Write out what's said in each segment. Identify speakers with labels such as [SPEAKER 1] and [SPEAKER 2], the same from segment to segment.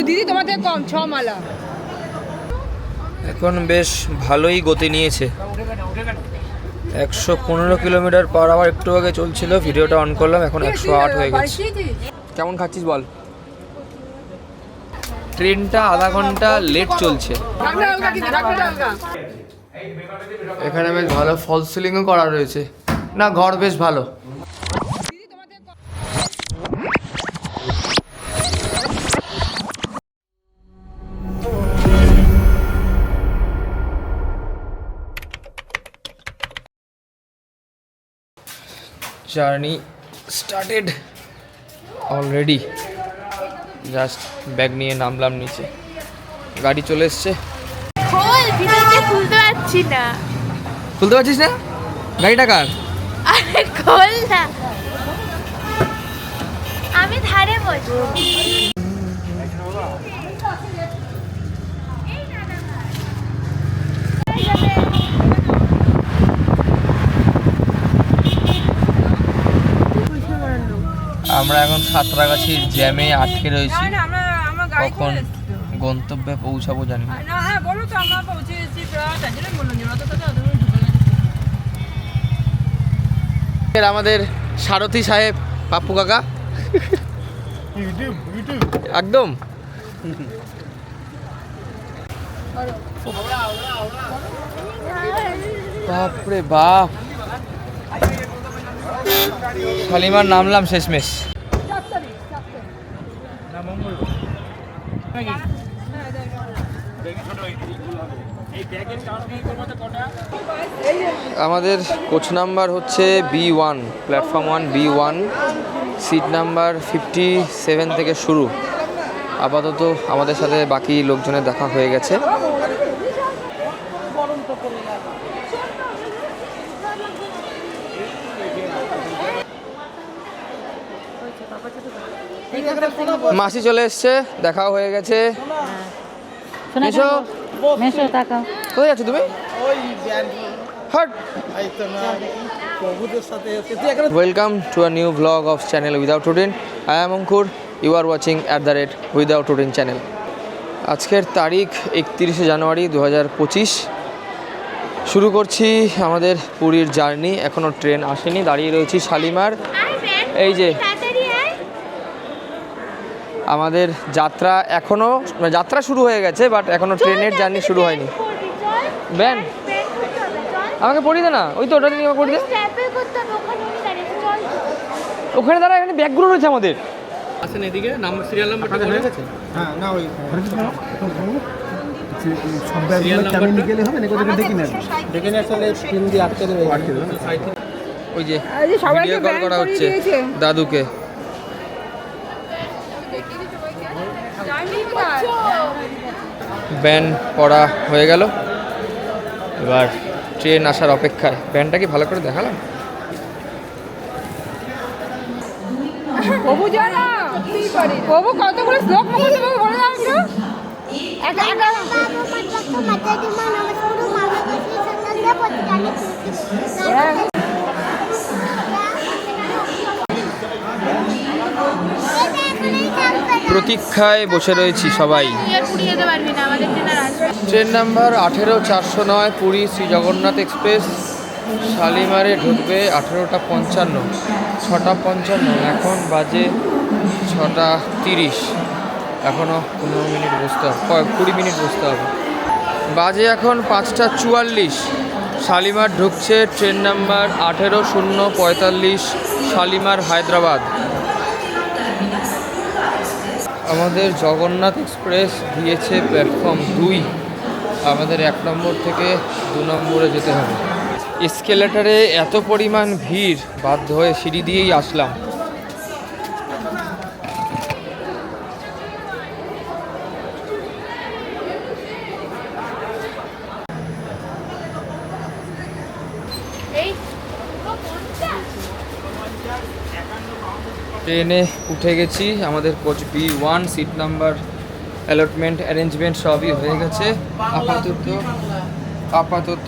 [SPEAKER 1] দিদি তোমাদের কম 6 মালা।
[SPEAKER 2] এখন বেশ ভালোই গতি নিয়েছে, 115 কিলোমিটার পার আওয়ার একটু আগে চলছিল, ভিডিওটা অন করলাম, এখন 108 হয়ে গেছে। কেমন খাচ্ছিস বল? ট্রেনটা আধা ঘন্টা লেট চলছে। এখানে বেশ ভালো ফল সিলিংও করা রয়েছে, না ঘর বেশ ভালো। Journey started already. Just bag নিয়ে নামলাম নিচে, গাড়ি চলে এসছে।
[SPEAKER 3] খুলতে পারছি না।
[SPEAKER 2] খুলতে পারছিস না? গাড়িটা কার?
[SPEAKER 3] আরে খোল না, আমি ধারে বসবো।
[SPEAKER 2] আমরা এখন সাঁতরাগাছির জ্যামে আটকে রয়েছি, কখন গন্তব্যে পৌঁছাবো জানি না। আমাদের সারথি সাহেব পাপ্পু কাকা একদম বাপরে বাপ। শালিমার নামলাম শেষমেশ। আমাদের কোচ নাম্বার হচ্ছে B1, platform 1 B1, seat number 57 থেকে শুরু। আপাতত আমাদের সাথে বাকি লোকজনের দেখা হয়ে গেছে। মাসি চলে এসছে, দেখাও হয়ে গেছে। এসো, কোথায় যাচ্ছ তুমি? Welcome to a new blog of channel without routine. I am Ankur, you are watching @without routine channel. আজকের তারিখ 31শে জানুয়ারি 2025। শুরু করছি আমাদের পুরীর জার্নি। এখনও ট্রেন আসেনি, দাঁড়িয়ে রয়েছি শালিমার। এই যে আমাদের যাত্রা, এখনও যাত্রা শুরু হয়ে গেছে, বাট এখনও ট্রেনের জার্নি শুরু হয়নি। ব্যান আমাকে পড়িয়ে দে না, ওই তো ওটা নিয়ে আমাকে পড়িয়ে দে। ওখানে দাঁড়া, এখানে ব্যাগগুলো রয়েছে আমাদের। আসেন এদিকে, সিরিয়াল নাম্বারটা হয়ে গেছে। হ্যাঁ না, ওই সব ব্যাগগুলো কেমন নিকেলে হবে না, কোথায় দেখি না, দেখে না আসলে স্ক্রিন দিয়ে আটকে দেবে। ওই যে ভিডিও কল করা হচ্ছে দাদুকে। ব্যান পড়া হয়ে গেল, এবার ট্রেন আসার অপেক্ষায়। ব্যানটা কি ভালো করে দেখালাম? প্রতীক্ষায় বসে রয়েছি সবাই। Train number 18409, Puri Shri Jagannath express শালিমারে ঢুকবে 18টা 55, 6টা 55। এখন বাজে 6টা 30, এখনও 15 মিনিট বসতে হবে, 20 মিনিট বসতে হবে। বাজে এখন 5টা 44। শালিমার ঢুকছে ট্রেন নাম্বার 18045, শালিমার হায়দ্রাবাদ। আমাদের জগন্নাথ এক্সপ্রেস দিয়েছে প্ল্যাটফর্ম 2, আমাদের 1 নম্বর থেকে 2 নম্বরে যেতে হবে। এসকেলেটারে এত পরিমাণ ভিড়, বাধ্য হয়ে সিঁড়ি দিয়েই আসলাম। ট্রেনে উঠে গেছি, আমাদের coach B1, seat number allotment arrangement সবই হয়ে গেছে। আপাতত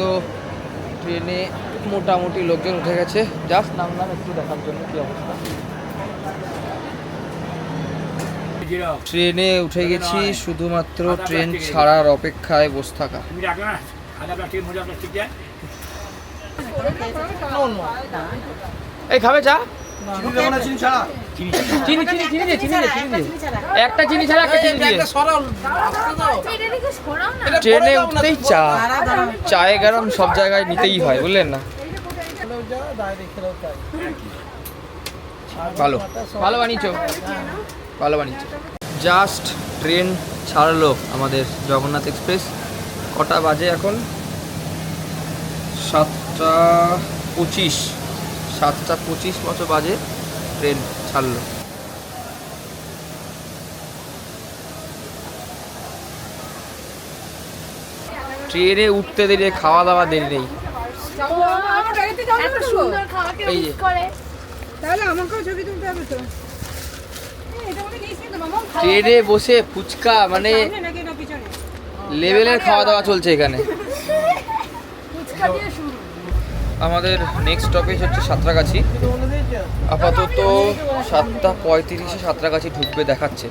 [SPEAKER 2] ট্রেনে মোটামুটি লোকজন উঠে গেছে। জাস্ট নামলাম একটু দেখার জন্য কী অবস্থা। ট্রেনে উঠে গেছি, শুধুমাত্র ট্রেন ছাড়ার অপেক্ষায় বসে থাকা। এই খাবে চা? চিনি চিনি চিনি দে, চিনি দে, চিনি দে। একটা চিনি ছাড়া একটা চিনি দিয়ে। ট্রেনে উঠতেই চা, চায়ে গরম সব জায়গায় নিতেই হয়, বুঝলেন না? ভালো ভালো বানিয়েছো, ভালো বানিয়েছো। জাস্ট ট্রেন ছাড়লো আমাদের জগন্নাথ এক্সপ্রেস। কটা বাজে এখন? 7:25, 7:25 মতো বাজে ট্রেন ছাড়লো। ট্রেনে উঠতে দেরি, খাওয়া দাওয়া দেরি নেই। এই যে ট্রেনে বসে ফুচকা মানে লেভেলের খাওয়া দাওয়া চলছে এখানে। আমাদের নেক্সট স্টপেজ হচ্ছে সাঁতরাগাছি। আপাতত 7:35 সাঁতরাগাছি ঢুকবে দেখাচ্ছে।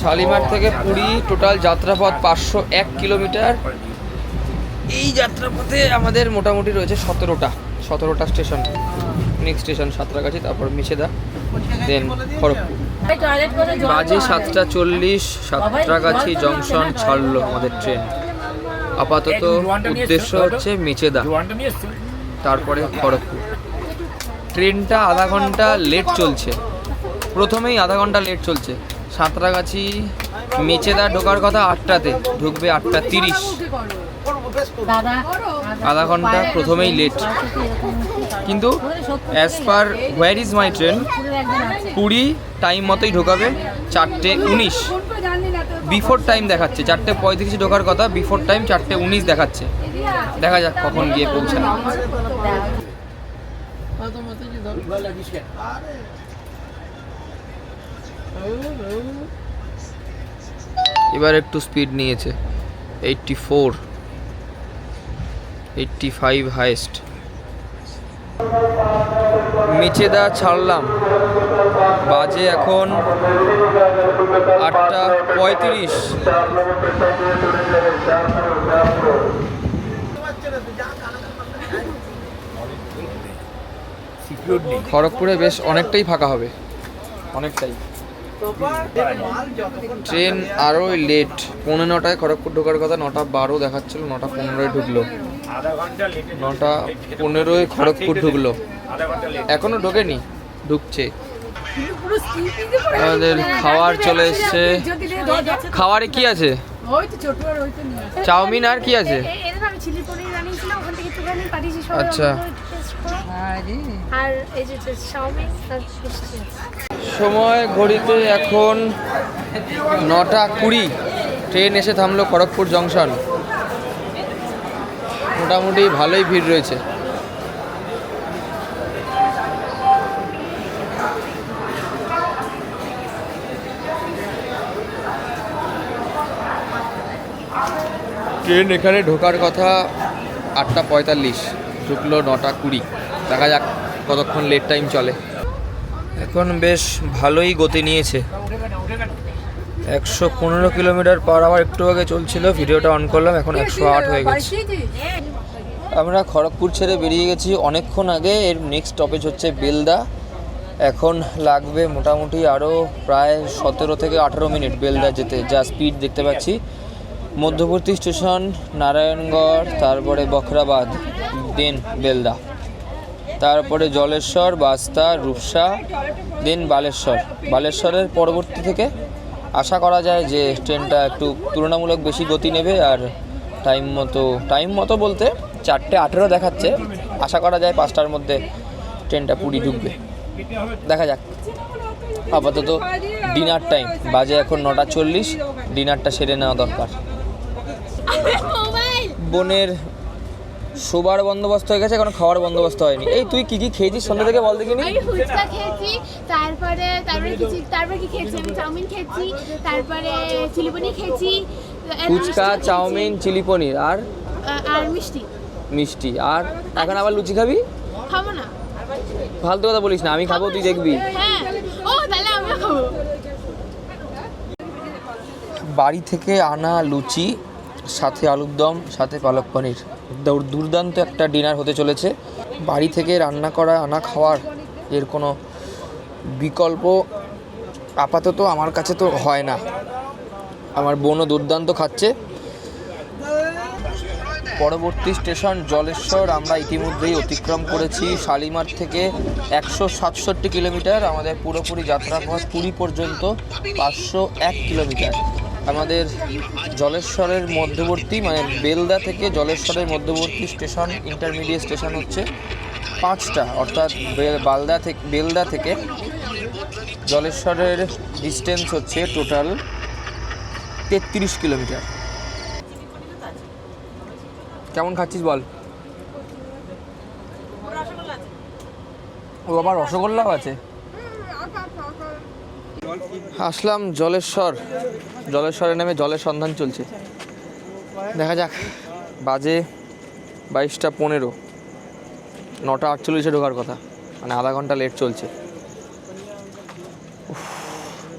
[SPEAKER 2] শালিমার থেকে পুরী টোটাল যাত্রাপথ 501 কিলোমিটার। এই যাত্রাপথে আমাদের মোটামুটি রয়েছে 17টা স্টেশন। নেক্সট স্টেশন সাঁতরাগাছি, তারপর মিছেদা, দেন খড়গপুর। বাজে 7:40, সাঁতরাগাছি জংশন ছাড়লো আমাদের ট্রেন। আপাতত উদ্দেশ্য হচ্ছে মেচেদা, তারপরে খড়গপুর। ট্রেনটা আধা ঘন্টা লেট চলছে, প্রথমেই আধা ঘন্টা লেট চলছে। সাঁতরাগাছি মেচেদা ঢোকার কথা 8টাতে, ঢুকবে 8:30। আধা ঘন্টা প্রথমেই লেট। কিন্তু as per where is my train, Puri time মতোই ঢোকাবে 4:19। বিফোর টাইম দেখাচ্ছে 4:35 ঢোকার কথা, বিফোর টাইম 4:19 দেখাচ্ছে। দেখা যাক কখন গিয়ে পৌঁছায়। এবার একটু স্পিড নিয়েছে, 84, 85 হাইয়েস্ট। মেচেদা ছাড়লাম, বাজে এখন 8:35। খড়গপুরে বেশ অনেকটাই ফাঁকা হবে, অনেকটাই। ট্রেন আরও লেট, 9:15 খড়গপুর ঢোকার কথা, 9:12 দেখাচ্ছিল, 9:15 ঢুকলো। 9:15 খড়গপুর ঢুকলো, এখনো ঢোকেনি, ঢুকছে। আমাদের খাবার চলে এসছে। খাবারে কি আছে? চাউমিন আর কি আছে? আচ্ছা, সময় ঘড়িতে এখন 9:20। ট্রেন এসে থামলো খড়গপুর জংশন। মোটামুটি ভালোই ভিড় রয়েছে। ট্রেন এখানে ঢোকার কথা 8:45, ঢুকলো 9:20। দেখা যাক কতক্ষণ লেট টাইম চলে। এখন বেশ ভালোই গতি নিয়েছে, 115 কিলোমিটার পার আওয়ার একটু আগে চলছিল। ভিডিওটা অন করলাম, এখন 108 হয়ে গেছে। আমরা খড়গপুর ছেড়ে বেরিয়ে গেছি অনেকক্ষণ আগে। এর নেক্সট স্টপেজ হচ্ছে বেলদা। এখন লাগবে মোটামুটি আরও প্রায় 17 থেকে 18 মিনিট বেলদা যেতে, যা স্পিড দেখতে পাচ্ছি। মধ্যবর্তী স্টেশন নারায়ণগড়, তারপরে বখরাবাদ, দেন বেলদা, তারপরে জলেশ্বর, বাস্তা, রূপসা, দেন বালেশ্বর। বালেশ্বরের পরবর্তী থেকে আশা করা যায় যে ট্রেনটা একটু তুলনামূলক বেশি গতি নেবে, আর টাইম মতো বলতে 4:18 দেখাচ্ছে। আশা করা যায় 5টার মধ্যে ট্রেনটা পুরী ঢুকবে। দেখা যাক। আপাতত ডিনার টাইম, বাজে এখন 9:40। ডিনারটা সেরে নেওয়া দরকার। বোনের শোবার বন্দোবস্ত হয়ে গেছে, এখন খাওয়ার বন্দোবস্ত হয়নি। এই তুই কি কি খেয়েছিস সন্ধ্যা থেকে বল দেখিনি?
[SPEAKER 3] আমি ফুচকা খেয়েছি, তারপরে কি খেয়েছি? আমি চাউমিন খেয়েছি, তারপরে চিলি পনির খেয়েছি।
[SPEAKER 2] ফুচকা, চাউমিন, চিলি পনির আর মিষ্টি। আর এখন আবার লুচি খাবি?
[SPEAKER 3] খাবো না।
[SPEAKER 2] ফালতু কথা বলিস না, আমি খাবো, তুই দেখবি।
[SPEAKER 3] হ্যাঁ, ও তাহলে আমিও খাবো।
[SPEAKER 2] বাড়ি থেকে আনা লুচি, সাথে আলুর দম, সাথে পালক পনির, দুর্দান্ত একটা ডিনার হতে চলেছে। বাড়ি থেকে রান্না করা আনা খাওয়ার এর কোনো বিকল্প আপাতত আমার কাছে তো হয় না। আমার বোনও দুর্দান্ত খাচ্ছে। পরবর্তী স্টেশন জলেশ্বর আমরা ইতিমধ্যেই অতিক্রম করেছি। শালিমার থেকে 167 কিলোমিটার, আমাদের পুরোপুরি যাত্রাপথ পুরী পর্যন্ত 501 কিলোমিটার। আমাদের জলেশ্বরের মধ্যবর্তী মানে বেলদা থেকে জলেশ্বরের মধ্যবর্তী স্টেশন, ইন্টারমিডিয়েট স্টেশন হচ্ছে 5টা, অর্থাৎ বেলদা থেকে জলেশ্বরের ডিস্টেন্স হচ্ছে টোটাল 33 কিলোমিটার। কেমন খাচ্ছিস বল? ও আবার রসগোল্লাও আছে। আসলাম জলেশ্বরে নেমে জলের সন্ধান চলছে। দেখা যাক, বাজে 22টা 15, 9টা 48-এ ঢোকার কথা, মানে আধা ঘন্টা লেট চলছে।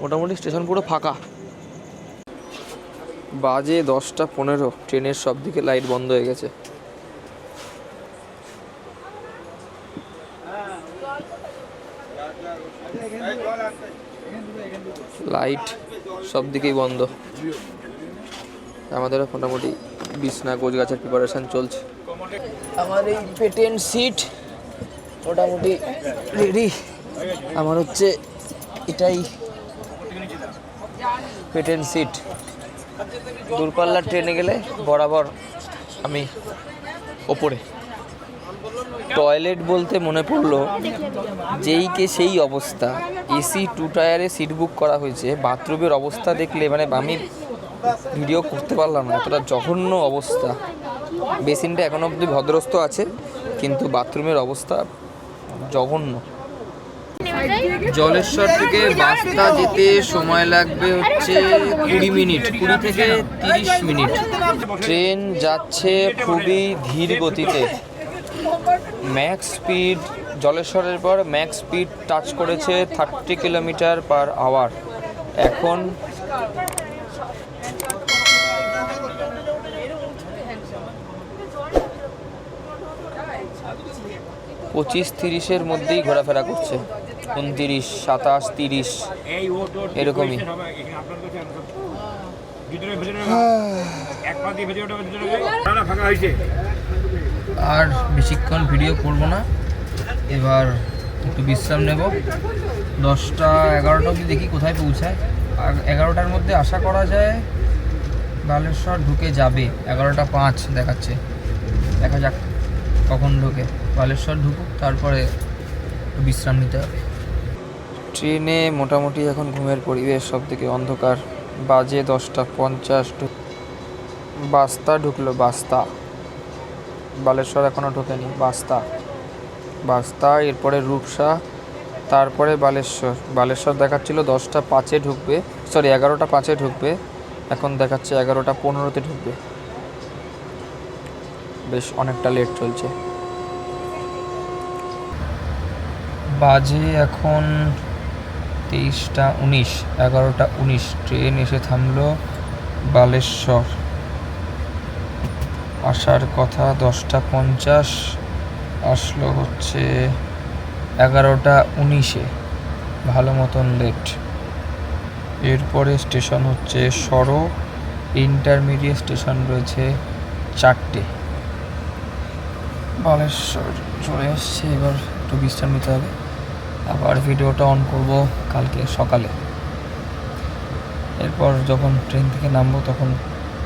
[SPEAKER 2] মোটামুটি স্টেশন পুরো ফাঁকা। বাজে 10টা 15, ট্রেনের সব দিকে লাইট বন্ধ হয়ে গেছে। লাইট সব দিকেই বন্ধ। আমাদেরও মোটামুটি বিছনা গোছ গাছের প্রিপারেশন চলছে। আমার এই পেটেন সিট মোটামুটি রেডি। আমার হচ্ছে এটাই পেটেন সিট। দূরপাল্লার ট্রেনে গেলে বরাবর আমি ওপরে। টয়লেট বলতে মনে পড়লো, যেই কে সেই অবস্থা। এসি 2 টায়ারে সিট বুক করা হয়েছে, বাথরুমের অবস্থা দেখলে মানে আমি ভিডিও করতে পারলাম না, এতটা জঘন্য অবস্থা। বেসিনটা এখনো অবধি ভদ্রস্থ আছে, কিন্তু বাথরুমের অবস্থা জঘন্য। জলেশ্বর থেকে বাস্তা যেতে সময় লাগবে হচ্ছে 20 মিনিট, 20 থেকে 30 মিনিট। ট্রেন যাচ্ছে খুবই ধীর গতিতে। ম্যাক্স স্পিড জলেশ্বরের পর ম্যাক্স স্পিড টাচ করেছে 30 কিলোমিটার পার আওয়ার। এখন পঁচিশ 30-এর মধ্যেই ঘোরাফেরা করছে, 29, 27, 30 এরকমই। আর বেশিক্ষণ ভিডিও করব না, এবার একটু বিশ্রাম নেব। 10টা 11টা অবধি দেখি কোথায় পৌঁছায়। আর 11টার মধ্যে আশা করা যায় বালেশ্বর ঢুকে যাবে। 11টা 5 দেখাচ্ছে, দেখা যাক কখন ঢুকে। বালেশ্বর ঢুকুক, তারপরে বিশ্রাম নিতে হবে। ট্রেনে মোটামুটি এখন ঘুমের পরিবেশ, সব থেকে অন্ধকার। বাজে 10টা 50। বাস্তা ঢুকলো, বাস্তা। বালেশ্বর এখনও ঢোকেনি। বাস্তা, এরপরে রূপসা, তারপরে বালেশ্বর দেখাচ্ছিল 10টা 5-এ ঢুকবে, 11টা 5-এ ঢুকবে, এখন দেখাচ্ছে 11টা 15-তে ঢুকবে। বেশ অনেকটা লেট চলছে। বাজে এখন 23টা 19, 11টা 19। ট্রেন এসে থামলো বালেশ্বর। আসার কথা 10টা 50, আসলো হচ্ছে 11টা 19-এ, ভালো মতন লেট। এরপরে স্টেশন হচ্ছে সরো, ইন্টারমিডিয়েট স্টেশন রয়েছে 4টে। বালেশ্বর চলে এসছে, এবার একটু বিশ্রাম নিতে হবে। আবার ভিডিওটা অন করব কালকে সকালে। এরপর যখন ট্রেন থেকে নামবো তখন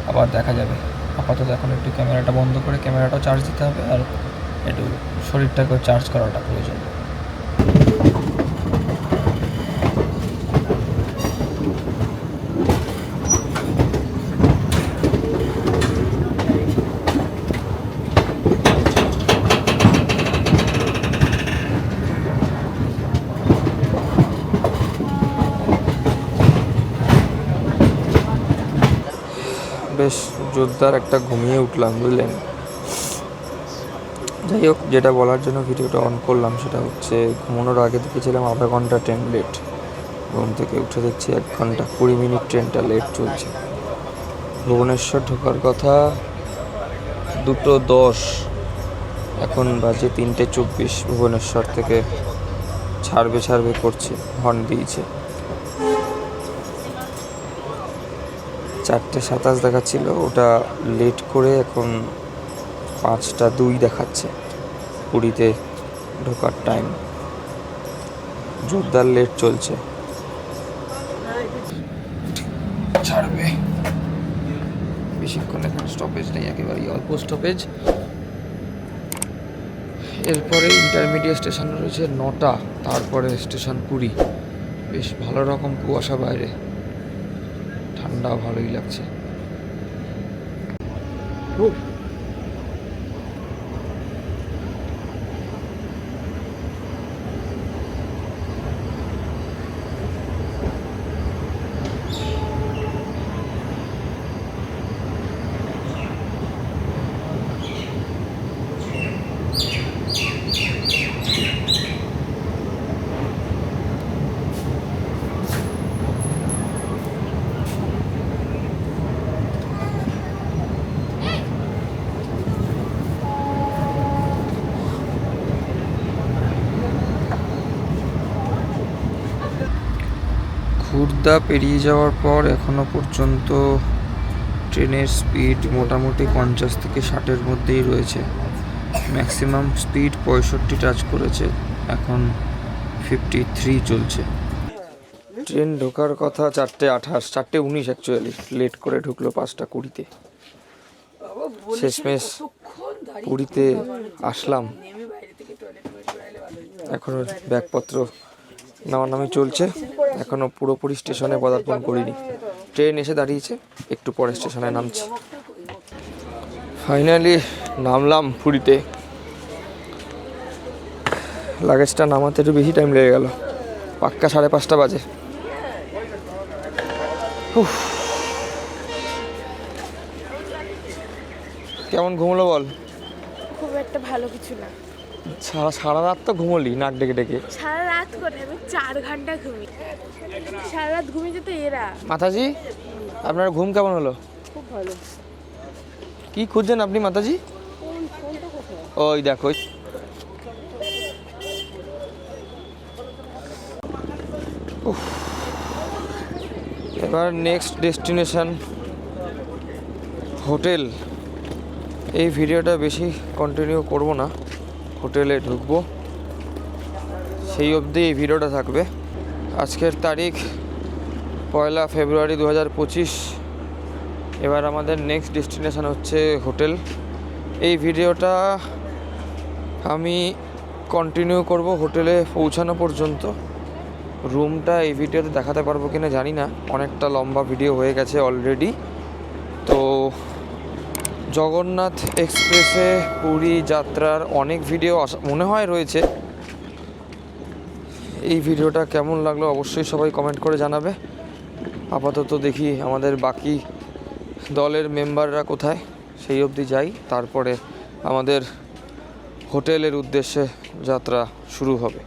[SPEAKER 2] আবার দেখা যাবে। আপাতত এখন একটু ক্যামেরাটা বন্ধ করে ক্যামেরাটাও চার্জ দিতে হবে, আর একটু শরীরটাকেও চার্জ করাটা প্রয়োজন। বেশ জোরদার একটা ঘুমিয়ে উঠলাম, বুঝলেন। যাই হোক, যেটা বলার জন্য ভিডিওটা অন করলাম সেটা হচ্ছে, ঘুমানোর আগে দেখেছিলাম আধা ঘন্টা ট্রেন লেট, ঘুম থেকে উঠে দেখছি 1 ঘন্টা 20 মিনিট ট্রেনটা লেট চলছে। ভুবনেশ্বর ঢোকার কথা 2:10, এখন বাজে 3:24। ভুবনেশ্বর থেকে ছাড়বে করছে, হর্ন দিয়েছে। 4:27 দেখাচ্ছিল, ওটা লেট করে এখন 5:02 দেখাচ্ছে। পুরীতে ঢোকার টাইম জোরদার লেট চলছে। ছাড়বে বেশিক্ষণ, এখন স্টপেজ নেই, একেবারেই অল্প স্টপেজ। এরপরে ইন্টারমিডিয়েট স্টেশন রয়েছে 9টা, তারপরে স্টেশন পুরী। বেশ ভালো রকম কুয়াশা বাইরে, ঠান্ডা ভালোই লাগছে। খুর্দা পেরিয়ে যাওয়ার পর এখনো পর্যন্ত ট্রেনের স্পিড মোটামুটি 50 থেকে 60-এর মধ্যেই রয়েছে। ম্যাক্সিমাম স্পিড 65 টাচ করেছে, এখন 53 চলছে। ট্রেন ঢোকার কথা 4:28, 4:19 অ্যাকচুয়ালি, লেট করে ঢুকলো 5:20-তে। শেষমেশ পুরীতে আসলাম, এখনো ব্যাগপত্র নামানামি চলছে, এখনো পুরোপুরি স্টেশনে পদার্পণ করিনি। ট্রেন এসে দাঁড়িয়েছে, একটু পরে স্টেশনে নামছি। ফাইনালি নামলাম পুরীতে। লাগেজটা নামাতে একটু বেশি টাইম লেগে গেল, পাক্কা 5:30 বাজে। কেমন ঘুমলো বল?
[SPEAKER 3] খুব একটা ভালো কিছু না।
[SPEAKER 2] সারা রাত তো ঘুমোলি নাক ডেকে ডেকে।
[SPEAKER 3] সারা রাত করে আমি 4 ঘন্টা ঘুমি। সারা রাত ঘুমিয়ে যেত এরা।
[SPEAKER 2] মাতাজি, আপনার ঘুম কেমন হলো?
[SPEAKER 3] খুব ভালো।
[SPEAKER 2] কি খুঁজছেন আপনি মাতাজি? ওই দেখো, এবার নেক্সট ডেস্টিনেশন হোটেল। এই ভিডিওটা বেশি কন্টিনিউ করব না, হোটেলে ঢুকবো সেই অবধি এই ভিডিওটা থাকবে। আজকের তারিখ 1 ফেব্রুয়ারি 2025। এবার আমাদের নেক্সট ডেস্টিনেশন হচ্ছে হোটেল। এই ভিডিওটা আমি কন্টিনিউ করব হোটেলে পৌঁছানো পর্যন্ত। রুমটা এই ভিডিওতে দেখাতে পারবো কিনা জানি না, অনেকটা লম্বা ভিডিও হয়ে গেছে অলরেডি। তো জগন্নাথ এক্সপ্রেসে পুরী যাত্রার অনেক ভিডিও মনে হয় রয়েছে। এই ভিডিওটা কেমন লাগলো অবশ্যই সবাই কমেন্ট করে জানাবে। আপাতত দেখি আমাদের বাকি দলের মেম্বাররা কোথায়, সেই অবধি যাই, তারপরে আমাদের হোটেলের উদ্দেশ্যে যাত্রা শুরু হবে।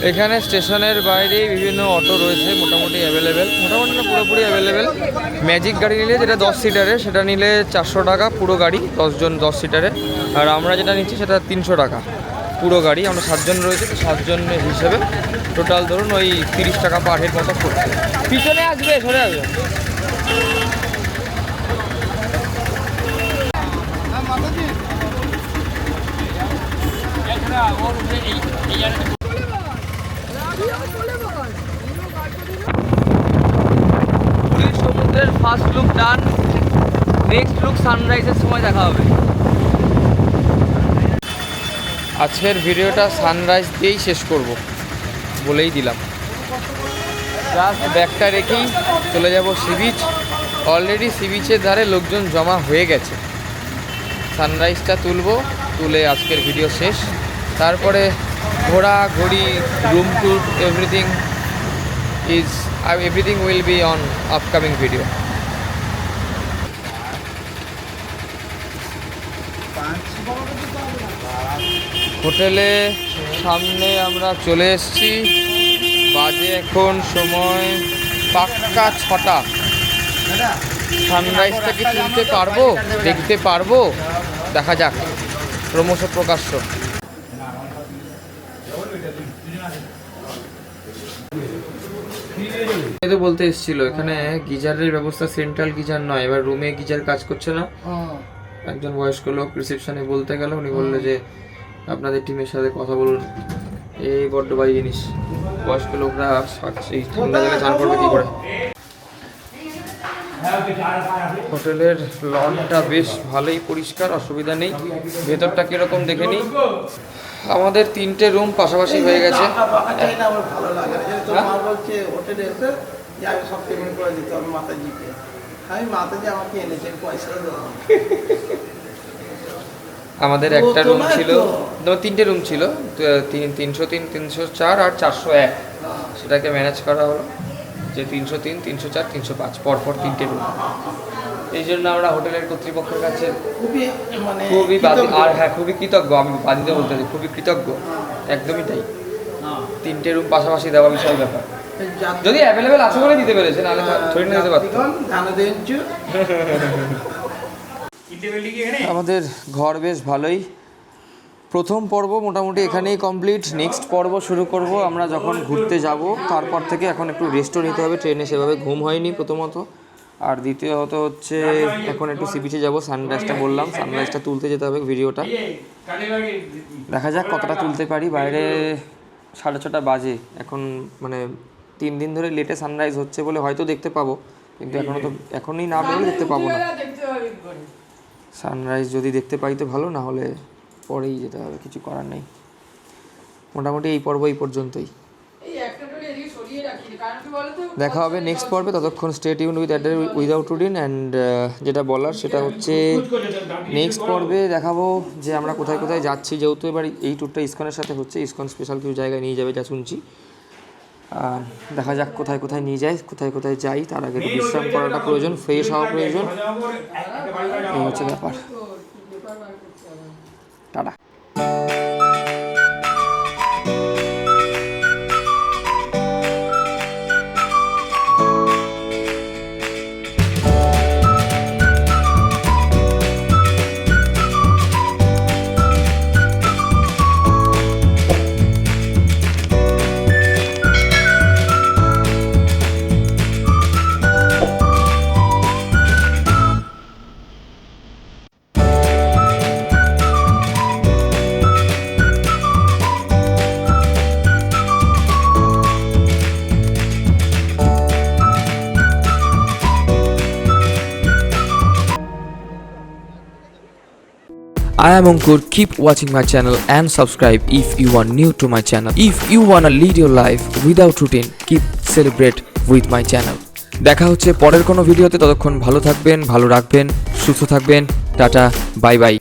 [SPEAKER 2] এখানে স্টেশনের বাইরে বিভিন্ন অটো রয়েছে, মোটামুটি অ্যাভেলেবেল, মোটামুটি না পুরোপুরি অ্যাভেলেবেল। ম্যাজিক গাড়ি নিলে, যেটা 10 সিটারের, সেটা নিলে 400 টাকা পুরো গাড়ি, 10 জন 10 সিটারে। আর আমরা যেটা নিচ্ছি সেটা 300 টাকা পুরো গাড়ি। আমরা 7 জন রয়েছে, তো 7 জনের হিসেবে টোটাল ধরুন ওই 30 টাকা পার হেড মতো পড়ছে। পিছনে আসবে, সরে আসবে। পুরীর সমুদ্রের ফার্স্ট লুক ডান, নেক্সট লুক সানরাইজের সময় দেখা হবে। আজকের ভিডিওটা সানরাইজ দিয়েই শেষ করব, বলেই দিলাম। জাস্ট ব্যাগটা রেখেই চলে যাব সি বিচ, অলরেডি সি বিচের ধারে লোকজন জমা হয়ে গেছে। সানরাইজটা তুলবো, তুলে আজকের ভিডিও শেষ। তারপরে ঘোরাঘুরি, room tour, everything will be on upcoming video. হোটেলে সামনে আমরা চলে এসেছি। বাজে এখন সময় পাক্কা 6টা। সানরাইজটা কি তুলতে পারবো, দেখতে পারবো, দেখা যাক। ক্রমশ প্রকাশ্য। তো বলতে এসেছিল এখানে গিজারের ব্যবস্থা সেন্ট্রাল গিজার নয়, এবার রুমে গিজার কাজ করছে না। একজন বয়স্ক লোক রিসেপশনে বলতে গেল, উনি বললো যে আপনাদের টিমের সাথে কথা বলুন। এই বড্ড বাজে জিনিস, বয়স্ক লোকরা এই ঠান্ডা জলে চান করবে কি করে। হোটেলের লনটা বেশ ভালোই পরিষ্কার, অসুবিধা নেই। ভেতরটা কিরকম দেখে নিই। আমাদের 3টে রুম পাশাপাশি হয়ে গেছে। আমাদের একটা রুম ছিল, 3টে রুম ছিল, 303, 304 আর 401। সেটাকে ম্যানেজ করা হলো যে 303, 304, 305 পরপর 3টে রুম। এই জন্য আমরা হোটেলের কর্তৃপক্ষের কাছে খুবই আর হ্যাঁ খুবই কৃতজ্ঞ। আমি বাদিতে বলতে চাই খুবই কৃতজ্ঞ, একদমই তাই। 3টে রুম পাশাপাশি দেওয়া বিশাল ব্যাপার। যদি অ্যাভেলেবেল আছে বলে দিতে পেরেছে, নাহলে ধরে নিতে দিতে পারতো। আমাদের ঘর বেশ ভালোই। প্রথম পর্ব মোটামুটি এখানেই কমপ্লিট। নেক্সট পর্ব শুরু করব আমরা যখন ঘুরতে যাব। তারপর থেকে এখন একটু রেস্টও নিতে হবে, ট্রেনে সেভাবে ঘুম হয়নি প্রথমত। আর দ্বিতীয়ত হচ্ছে এখন একটু সি বিচে যাবো। সানরাইজটা বললাম, সানরাইজটা তুলতে যেতে হবে ভিডিওটা। দেখা যাক কতটা তুলতে পারি। বাইরে 6:30 বাজে এখন, মানে 3 দিন ধরে লেটে সানরাইজ হচ্ছে বলে হয়তো দেখতে পাবো, কিন্তু এখনই না বেরোলে দেখতে পাবো না। সানরাইজ যদি দেখতে পাই তো ভালো, না হলে পরেই যেতে হবে, কিছু করার নেই। মোটামুটি এই পর্ব এই পর্যন্তই। দেখা হবে নেক্সট পর্বে। ততক্ষণ stay tuned without routine. And যেটা বলার সেটা হচ্ছে নেক্সট পর্বে দেখাবো যে আমরা কোথায় কোথায় যাচ্ছি। যেহেতু এবার এই ট্যুরটা ইসকনের সাথে হচ্ছে, ইসকন স্পেশাল কিছু জায়গায় নিয়ে যাবে যা শুনছি। দেখা যাক কোথায় কোথায় নিয়ে যায়, কোথায় কোথায় যাই। তার আগে একটু বিশ্রাম করাটা প্রয়োজন, ফ্রেশ হওয়া প্রয়োজন। এই হচ্ছে ব্যাপার। Tata. I am Ankur. Keep watching my channel and subscribe if you are new to my channel. If you wanna lead your life without routine, keep celebrate with my channel. দেখা হচ্ছে পরের কোনো ভিডিওতে। ততক্ষণ ভালো থাকবেন, ভালো রাখবেন, সুস্থ থাকবেন। Tata, bye bye.